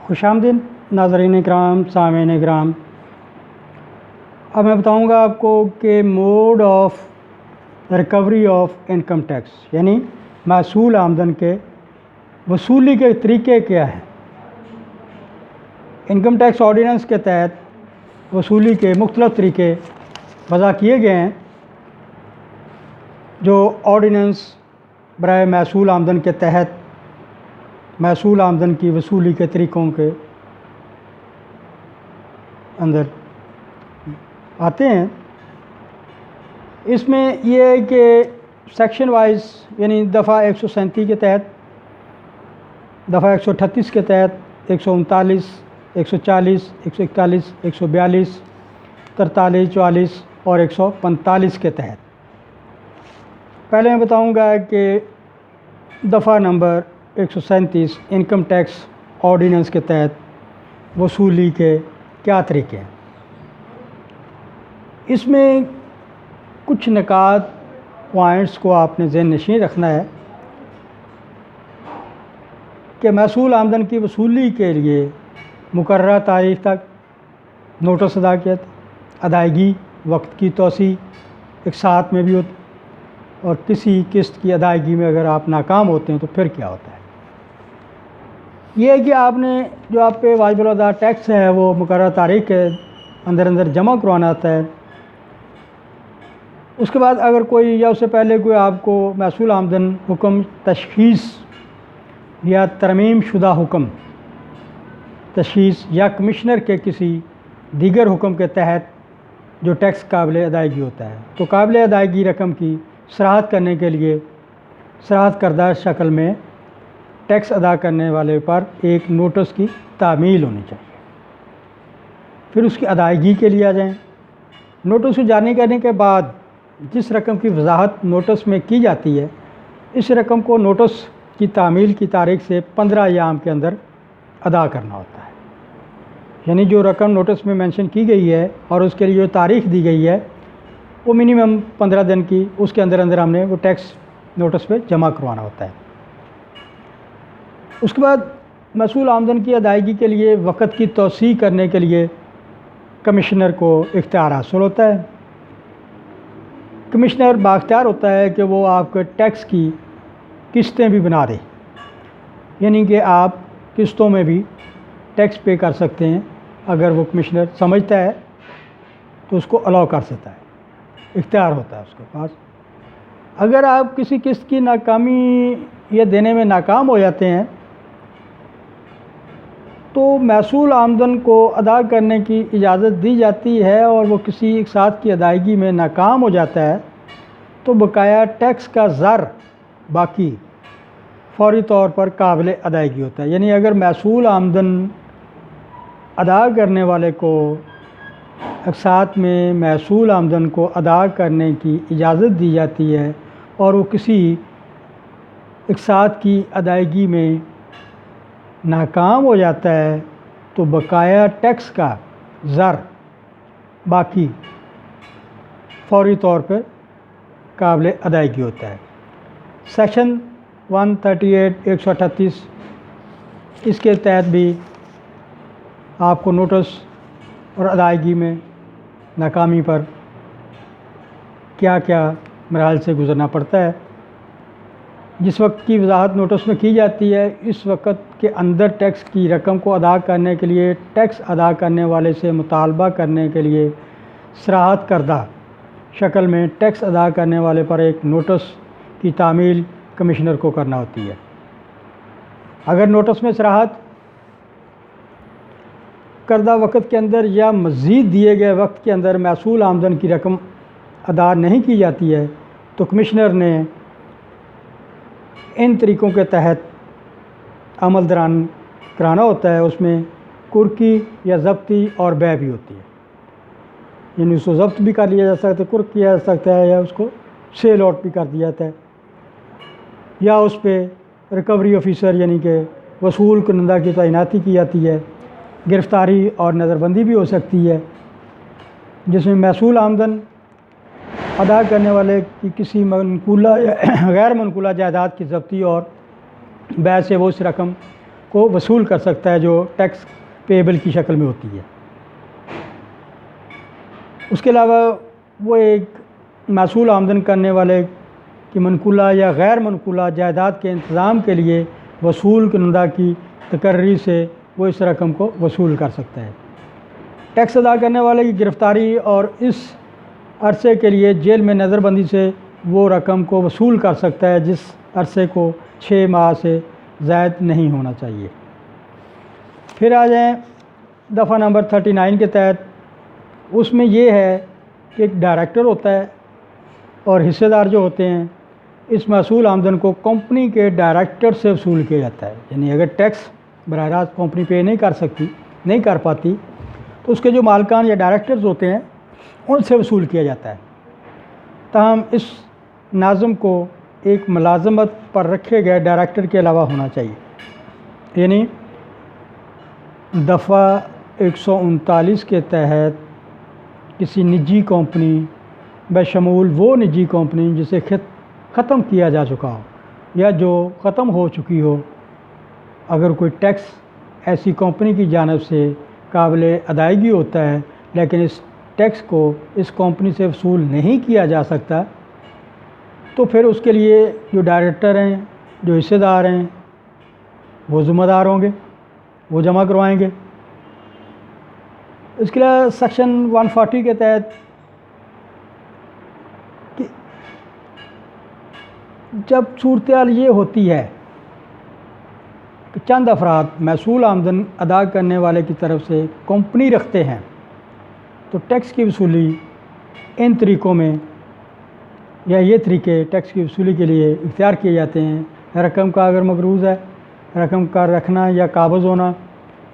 خوش آمدید ناظرین اکرام، سامعین اکرام۔ اب میں بتاؤں گا آپ کو کہ mode of recovery of income tax یعنی محصول آمدن کے وصولی کے طریقے کیا ہیں۔ انکم ٹیکس آرڈیننس کے تحت وصولی کے مختلف طریقے وضع کیے گئے ہیں، جو آرڈیننس برائے محصول آمدن کے تحت محصول آمدن کی وصولی کے طریقوں کے اندر آتے ہیں۔ اس میں یہ ہے کہ سیکشن وائز یعنی دفعہ 137 کے تحت، دفعہ 138 کے تحت، 139، 140، 141، 142، 43، 44 اور 145 کے تحت۔ پہلے میں بتاؤں گا کہ دفعہ نمبر 137 انکم ٹیکس آرڈیننس کے تحت وصولی کے کیا طریقے ہیں۔ اس میں کچھ نکات پوائنٹس کو آپ نے ذہن نشین رکھنا ہے کہ محصول آمدن کی وصولی کے لیے مقررہ تاریخ تک نوٹس ادا کیا تھا، ادائیگی وقت کی توسیع ایک ساتھ میں بھی ہوتی، اور کسی قسط کی ادائیگی میں اگر آپ ناکام ہوتے ہیں تو پھر کیا ہوتا ہے۔ یہ ہے کہ آپ نے جو آپ پہ واجب الادا ٹیکس ہے وہ مقررہ تاریخ کے اندر جمع کروانا آتا ہے۔ اس کے بعد اگر کوئی یا اس سے پہلے کوئی آپ کو محصول آمدن حکم تشخیص یا ترمیم شدہ حکم تشخیص یا کمشنر کے کسی دیگر حکم کے تحت جو ٹیکس قابل ادائیگی ہوتا ہے، تو قابل ادائیگی رقم کی صراحت کرنے کے لیے صراحت کردہ شکل میں ٹیکس ادا کرنے والے پر ایک نوٹس کی تعمیل ہونی چاہیے۔ پھر اس کی ادائیگی کے لیے آ جائیں۔ نوٹس کو جاری کرنے کے بعد جس رقم کی وضاحت نوٹس میں کی جاتی ہے، اس رقم کو نوٹس کی تعمیل کی تاریخ سے 15 ایام کے اندر ادا کرنا ہوتا ہے۔ یعنی جو رقم نوٹس میں مینشن کی گئی ہے اور اس کے لیے جو تاریخ دی گئی ہے وہ منیمم 15 دن کی، اس کے اندر ہم نے وہ ٹیکس نوٹس پہ جمع کروانا ہوتا ہے۔ اس کے بعد محصول آمدن کی ادائیگی کے لیے وقت کی توسیع کرنے کے لیے کمشنر کو اختیار حاصل ہوتا ہے۔ کمشنر بااختیار ہوتا ہے کہ وہ آپ کے ٹیکس کی قسطیں بھی بنا دے، یعنی کہ آپ قسطوں میں بھی ٹیکس پے کر سکتے ہیں۔ اگر وہ کمشنر سمجھتا ہے تو اس کو الاؤ کر سکتا ہے، اختیار ہوتا ہے اس کے پاس۔ اگر آپ کسی قسط کی ناکامی یا دینے میں ناکام ہو جاتے ہیں تو محصول آمدن کو ادا کرنے کی اجازت دی جاتی ہے، اور وہ کسی ایک ساتھ کی ادائیگی میں ناکام ہو جاتا ہے تو بقایا ٹیکس کا زر باقی فوری طور پر قابل ادائیگی ہوتا ہے۔ یعنی اگر محصول آمدن ادا کرنے والے کو ایک ساتھ میں محصول آمدن کو ادا کرنے کی اجازت دی جاتی ہے اور وہ کسی ایک ساتھ کی ادائیگی میں ناکام ہو جاتا ہے تو بقایا ٹیکس کا زر باقی فوری طور پر قابل ادائیگی ہوتا ہے۔ سیکشن 138 138 اس کے تحت بھی آپ کو نوٹس اور ادائیگی میں ناکامی پر کیا کیا مراحل سے گزرنا پڑتا ہے۔ جس وقت کی وضاحت نوٹس میں کی جاتی ہے، اس وقت کے اندر ٹیکس کی رقم کو ادا کرنے کے لیے ٹیکس ادا کرنے والے سے مطالبہ کرنے کے لیے صراحت کردہ شکل میں ٹیکس ادا کرنے والے پر ایک نوٹس کی تعمیل کمشنر کو کرنا ہوتی ہے۔ اگر نوٹس میں صراحت کردہ وقت کے اندر یا مزید دیے گئے وقت کے اندر محصول آمدن کی رقم ادا نہیں کی جاتی ہے تو کمشنر نے ان طریقوں کے تحت عمل درآمد کرانا ہوتا ہے۔ اس میں کرکی یا ضبطی اور بیع بھی ہوتی ہے، یعنی اس کو ضبط بھی کر لیا جا سکتا ہے، کرک کیا جا سکتا ہے، یا اس کو سیل آؤٹ بھی کر دیا جاتا ہے، یا اس پہ ریکوری آفیسر یعنی کہ وصول کنندہ کی تعیناتی کی جاتی ہے۔ گرفتاری اور نظر بندی بھی ہو سکتی ہے، جس میں محصول آمدن ادا کرنے والے کی کسی منقولہ یا غیر منقولہ جائیداد کی ضبطی اور بیع سے وہ اس رقم کو وصول کر سکتا ہے جو ٹیکس پیبل کی شکل میں ہوتی ہے۔ اس کے علاوہ وہ ایک موصول آمدن کرنے والے کی منقولہ یا غیر منقولہ جائیداد کے انتظام کے لیے وصول کنندہ کی تقرری سے وہ اس رقم کو وصول کر سکتا ہے۔ ٹیکس ادا کرنے والے کی گرفتاری اور اس عرصے کے لیے جیل میں نظر بندی سے وہ رقم کو وصول کر سکتا ہے جس عرصے کو 6 ماہ سے زائد نہیں ہونا چاہیے۔ پھر آ جائیں دفعہ نمبر 39 کے تحت، اس میں یہ ہے کہ ایک ڈائریکٹر ہوتا ہے اور حصے دار جو ہوتے ہیں، اس موصول آمدن کو کمپنی کے ڈائریکٹر سے وصول کیا جاتا ہے۔ یعنی اگر ٹیکس براہ راست کمپنی پے نہیں کر پاتی تو اس کے جو مالکان یا ڈائریکٹرز ہوتے ہیں ان سے وصول کیا جاتا ہے۔ تاہم اس ناظم کو ایک ملازمت پر رکھے گئے ڈائریکٹر کے علاوہ ہونا چاہیے۔ یعنی دفعہ 139 کے تحت کسی نجی کمپنی بشمول وہ نجی کمپنی جسے ختم کیا جا چکا ہو یا جو ختم ہو چکی ہو، اگر کوئی ٹیکس ایسی کمپنی کی جانب سے قابل ادائیگی ہوتا ہے لیکن اس ٹیکس کو اس کمپنی سے وصول نہیں کیا جا سکتا، تو پھر اس کے لیے جو ڈائریکٹر ہیں، جو حصے دار ہیں، وہ ذمہ دار ہوں گے، وہ جمع کروائیں گے۔ اس کے لیے سیکشن 140 کے تحت کہ جب صورتحال یہ ہوتی ہے کہ چند افراد موصول آمدن ادا کرنے والے کی طرف سے کمپنی رکھتے ہیں تو ٹیکس کی وصولی ان طریقوں میں یا یہ طریقے ٹیکس کی وصولی کے لیے اختیار کیے جاتے ہیں۔ رقم کا اگر مقروض ہے، رقم کا رکھنا یا قابض ہونا،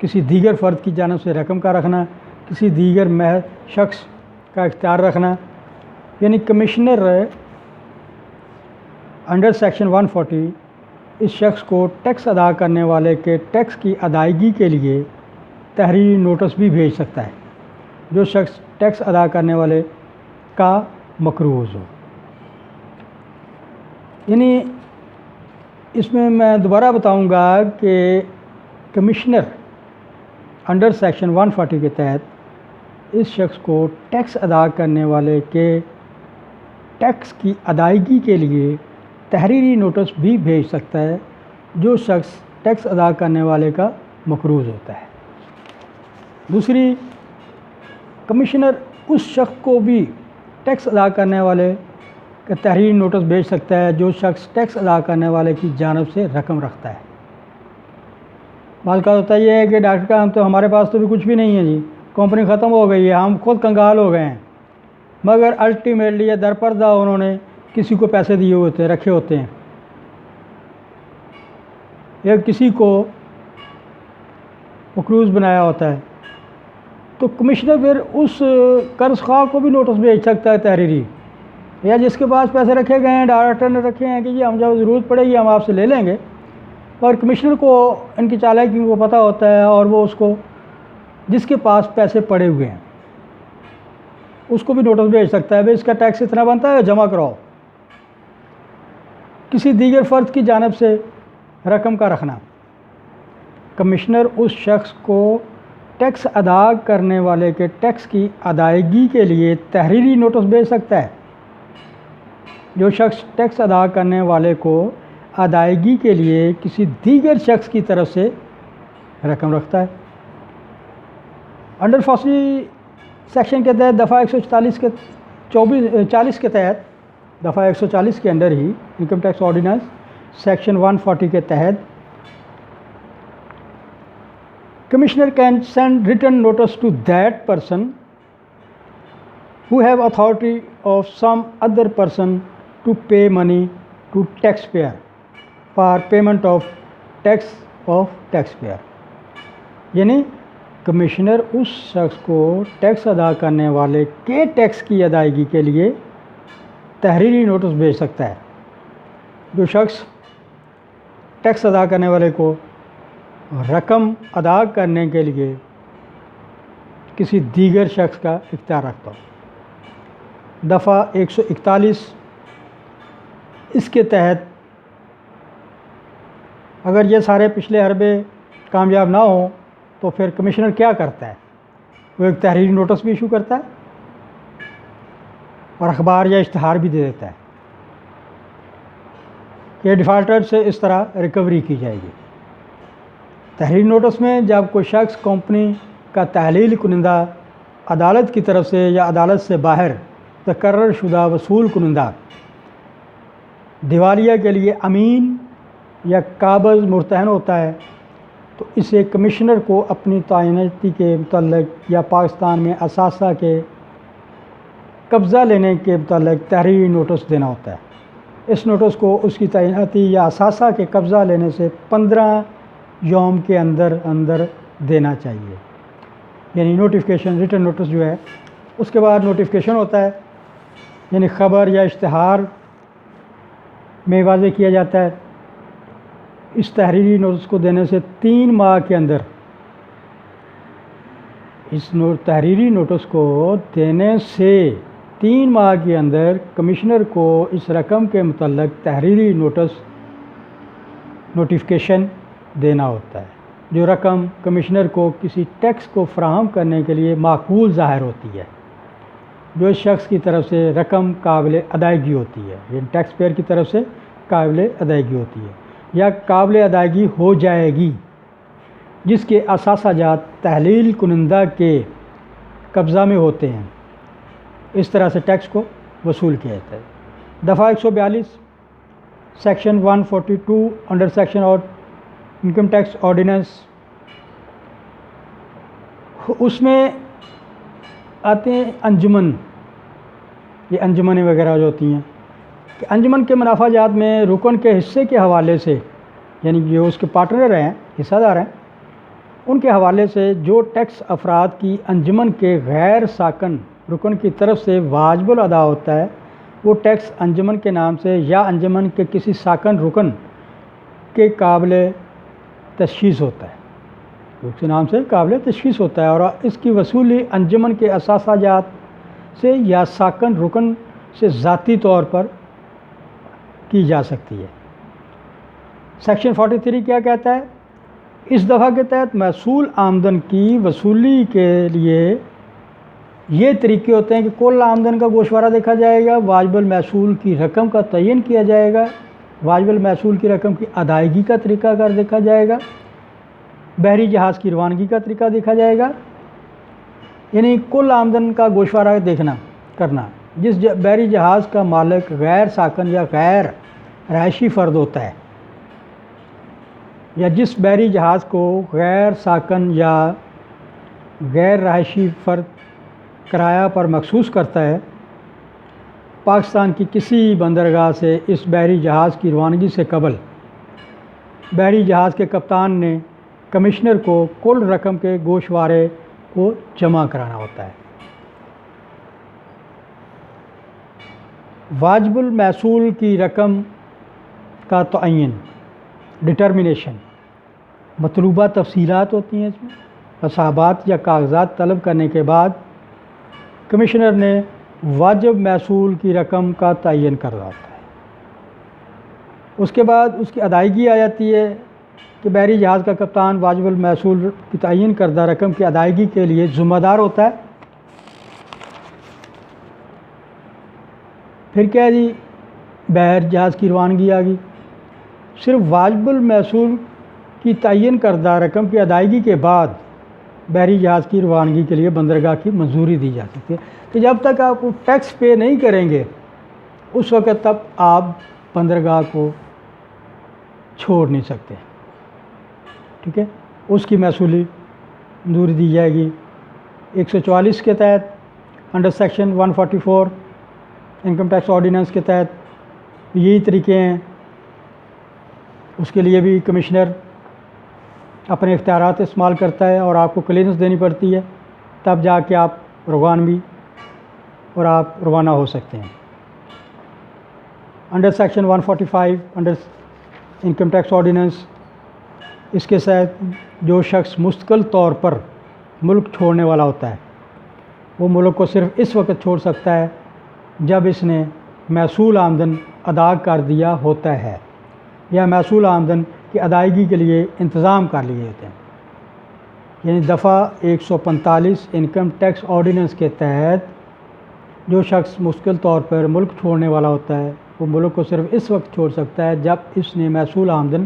کسی دیگر فرد کی جانب سے رقم کا رکھنا، کسی دیگر محض شخص کا اختیار رکھنا۔ یعنی کمشنر انڈر سیکشن 140 اس شخص کو ٹیکس ادا کرنے والے کے ٹیکس کی ادائیگی کے لیے تحریری نوٹس بھی بھیج سکتا ہے جو شخص ٹیکس ادا کرنے والے کا مقروض ہو۔ یعنی اس میں دوبارہ بتاؤں گا کہ کمشنر انڈر سیکشن 140 کے تحت اس شخص کو ٹیکس ادا کرنے والے کے ٹیکس کی ادائیگی کے لیے تحریری نوٹس بھی بھیج سکتا ہے جو شخص ٹیکس ادا کرنے والے کا مقروض ہوتا ہے۔ دوسری، کمشنر اس شخص کو بھی ٹیکس ادا کرنے والے کا تحریری نوٹس بھیج سکتا ہے جو شخص ٹیکس ادا کرنے والے کی جانب سے رقم رکھتا ہے۔ بعض کا ہوتا یہ ہے کہ ڈاکٹر صاحب ہمارے پاس تو بھی کچھ بھی نہیں ہے جی، کمپنی ختم ہو گئی ہے، ہم خود کنگال ہو گئے ہیں، مگر الٹیمیٹلی یا درپردہ انہوں نے کسی کو پیسے دیے ہوتے ہیں، رکھے ہوتے ہیں، یا کسی کو مقروض بنایا ہوتا ہے، تو کمشنر پھر اس قرض خواہ کو بھی نوٹس بھیج سکتا ہے تحریری، یا جس کے پاس پیسے رکھے گئے ہیں ڈائریکٹر نے رکھے ہیں کہ جی ہم جب ضرورت پڑے گی ہم آپ سے لے لیں گے، اور کمشنر کو ان کی چالاکی کو پتہ ہوتا ہے اور وہ اس کو جس کے پاس پیسے پڑے ہوئے ہیں اس کو بھی نوٹس بھیج سکتا ہے، بھائی اس کا ٹیکس اتنا بنتا ہے جمع کراؤ۔ کسی دیگر فرد کی جانب سے رقم کا رکھنا، کمشنر اس شخص کو ٹیکس ادا کرنے والے کے ٹیکس کی ادائیگی کے لیے تحریری نوٹس بھیج سکتا ہے جو شخص ٹیکس ادا کرنے والے کو ادائیگی کے لیے کسی دیگر شخص کی طرف سے رقم رکھتا ہے۔ انڈر 40 سیکشن کے تحت دفعہ 140 کے تحت دفعہ 140 کے اندر ہی انکم ٹیکس آرڈیننس سیکشن 140 کے تحت commissioner can send written notice to that person who have authority of some other person to pay money to taxpayer for payment of tax of taxpayer۔ یعنی کمشنر اس شخص کو tax ادا کرنے والے کے tax کی ادائیگی کے لیے تحریری نوٹس بھیج سکتا ہے جو شخص ٹیکس ادا کرنے والے کو رقم ادا کرنے کے لیے کسی دیگر شخص کا اختیار رکھتا ہو۔ دفعہ 141 اس کے تحت اگر یہ سارے پچھلے حربے کامیاب نہ ہوں تو پھر کمشنر کیا کرتا ہے؟ وہ ایک تحریری نوٹس بھی ایشو کرتا ہے اور اخبار یا اشتہار بھی دے دیتا ہے کہ ڈیفالٹر سے اس طرح ریکوری کی جائے گی۔ تحریری نوٹس میں جب کوئی شخص کمپنی کا تحلیل کنندہ عدالت کی طرف سے یا عدالت سے باہر تقرر شدہ وصول کنندہ دیوالیہ کے لیے امین یا قابض مرتہن ہوتا ہے تو اسے کمشنر کو اپنی تعیناتی کے متعلق یا پاکستان میں اثاثہ کے قبضہ لینے کے متعلق تحریری نوٹس دینا ہوتا ہے۔ اس نوٹس کو اس کی تعیناتی یا اثاثہ کے قبضہ لینے سے 15 یوم کے اندر دینا چاہیے، یعنی نوٹیفیکیشن ریٹن نوٹس جو ہے اس کے بعد نوٹیفیکیشن ہوتا ہے، یعنی خبر یا اشتہار میں واضح کیا جاتا ہے۔ اس تحریری نوٹس کو دینے سے 3 ماہ کے اندر تحریری نوٹس کو دینے سے 3 ماہ کے اندر کمشنر کو اس رقم کے متعلق تحریری نوٹیفیکیشن دینا ہوتا ہے، جو رقم کمشنر کو کسی ٹیکس کو فراہم کرنے کے لیے معقول ظاہر ہوتی ہے، جو اس شخص کی طرف سے رقم قابل ادائیگی ہوتی ہے، یعنی ٹیکس پیئر کی طرف سے قابل ادائیگی ہوتی ہے یا قابل ادائیگی ہو جائے گی، جس کے اثاثہ جات تحلیل کنندہ کے قبضہ میں ہوتے ہیں۔ اس طرح سے ٹیکس کو وصول کیا جاتا ہے۔ دفعہ 142 سیکشن 142 انڈر سیکشن اور انکم ٹیکس آرڈیننس، اس میں آتے ہیں انجمن، یہ انجمنیں وغیرہ جو ہوتی ہیں کہ انجمن کے منافع جات میں رکن کے حصے کے حوالے سے، یعنی جو اس کے پارٹنر ہیں، حصہ دار ہیں، ان کے حوالے سے جو ٹیکس افراد کی انجمن کے غیر ساکن رکن کی طرف سے واجب الادا ہوتا ہے، وہ ٹیکس انجمن کے نام سے یا انجمن کے کسی ساکن رکن کے قابل تشخیص ہوتا ہے، اس کے نام سے قابل تشخیص ہوتا ہے، اور اس کی وصولی انجمن کے اثاثہ جات سے یا ساکن رکن سے ذاتی طور پر کی جا سکتی ہے۔ سیکشن 43 کیا کہتا ہے؟ اس دفعہ کے تحت محصول آمدن کی وصولی کے لیے یہ طریقے ہوتے ہیں کہ کل آمدن کا گوشوارہ دیکھا جائے گا، واجب المحصول کی رقم کا تعین کیا جائے گا، واجب المحصول کی رقم کی ادائیگی کا طریقہ کار دیکھا جائے گا، بحری جہاز کی روانگی کا طریقہ دیکھا جائے گا، یعنی کل آمدن کا گوشوارہ کرنا۔ جس بحری جہاز کا مالک غیر ساکن یا غیر رہائشی فرد ہوتا ہے، یا جس بحری جہاز کو غیر ساکن یا غیر رہائشی فرد کرایہ پر مخصوص کرتا ہے، پاکستان کی کسی بندرگاہ سے اس بحری جہاز کی روانگی سے قبل بحری جہاز کے کپتان نے کمشنر کو کل رقم کے گوشوارے کو جمع کرانا ہوتا ہے۔ واجب المحصول کی رقم کا تعین، ڈٹرمنیشن، مطلوبہ تفصیلات ہوتی ہیں، اس میں حسابات یا کاغذات طلب کرنے کے بعد کمشنر نے واجب محصول کی رقم کا تعین کرنا ہوتا ہے۔ اس کے بعد اس کی ادائیگی آ جاتی ہے کہ بحری جہاز کا کپتان واجب المحصول کی تعین کردہ رقم کی ادائیگی کے لیے ذمہ دار ہوتا ہے۔ پھر کیا ہے جی، بحر جہاز کی روانگی آ گئی۔ صرف واجب المحصول کی تعین کردہ رقم کی ادائیگی کے بعد بحری جہاز کی روانگی کے لیے بندرگاہ کی منظوری دی جا سکتی ہے، کہ جب تک آپ ٹیکس پے نہیں کریں گے اس وقت تک آپ بندرگاہ کو چھوڑ نہیں سکتے، ٹھیک ہے۔ اس کی محصولی منظوری دی جائے گی۔ 144 کے تحت under section 144 income tax ordinance کے تحت یہی طریقے ہیں، اس کے لیے بھی کمشنر اپنے اختیارات استعمال کرتا ہے اور آپ کو کلیئرنس دینی پڑتی ہے، تب جا کے آپ روانوی اور آپ روانہ ہو سکتے ہیں۔ Under section 145 under income tax ordinance, اس کے تحت جو شخص مستقل طور پر ملک چھوڑنے والا ہوتا ہے وہ ملک کو صرف اس وقت چھوڑ سکتا ہے جب اس نے محصول آمدن ادا کر دیا ہوتا ہے، یا محصول آمدن کی ادائیگی کے لیے انتظام کر لیے ہوتے ہیں۔ یعنی دفعہ 145 انکم ٹیکس آرڈیننس کے تحت جو شخص مستقل طور پر ملک چھوڑنے والا ہوتا ہے وہ ملک کو صرف اس وقت چھوڑ سکتا ہے جب اس نے محصول آمدن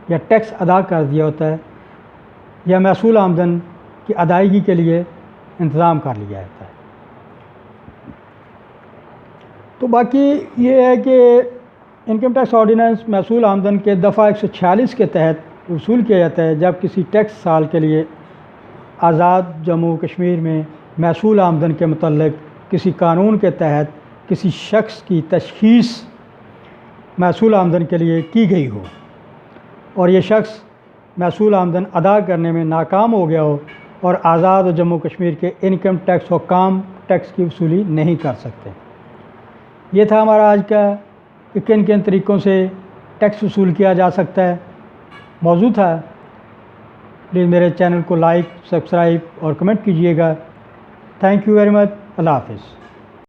یا ٹیکس ادا کر دیا ہوتا ہے یا محصول آمدن کی ادائیگی کے لیے انتظام کر لیا ہوتا ہے۔ تو باقی یہ ہے کہ انکم ٹیکس آرڈیننس محصول آمدن کے دفعہ 146 کے تحت وصول کیا جاتا ہے جب کسی ٹیکس سال کے لیے آزاد جموں و کشمیر میں محصول آمدن کے متعلق کسی قانون کے تحت کسی شخص کی تشخیص محصول آمدن کے لیے کی گئی ہو اور یہ شخص محصول آمدن ادا کرنے میں ناکام ہو گیا ہو اور آزاد و جموں و کشمیر کے انکم ٹیکس حکام ٹیکس کی وصولی نہیں کر سکتے۔ یہ تھا ہمارا آج کا کہ کن کن طریقوں سے ٹیکس وصول کیا جا سکتا ہے موضوع تھا۔ پلیز میرے چینل کو لائک، سبسکرائب اور کمنٹ کیجیے گا۔ Thank you very much. اللہ حافظ۔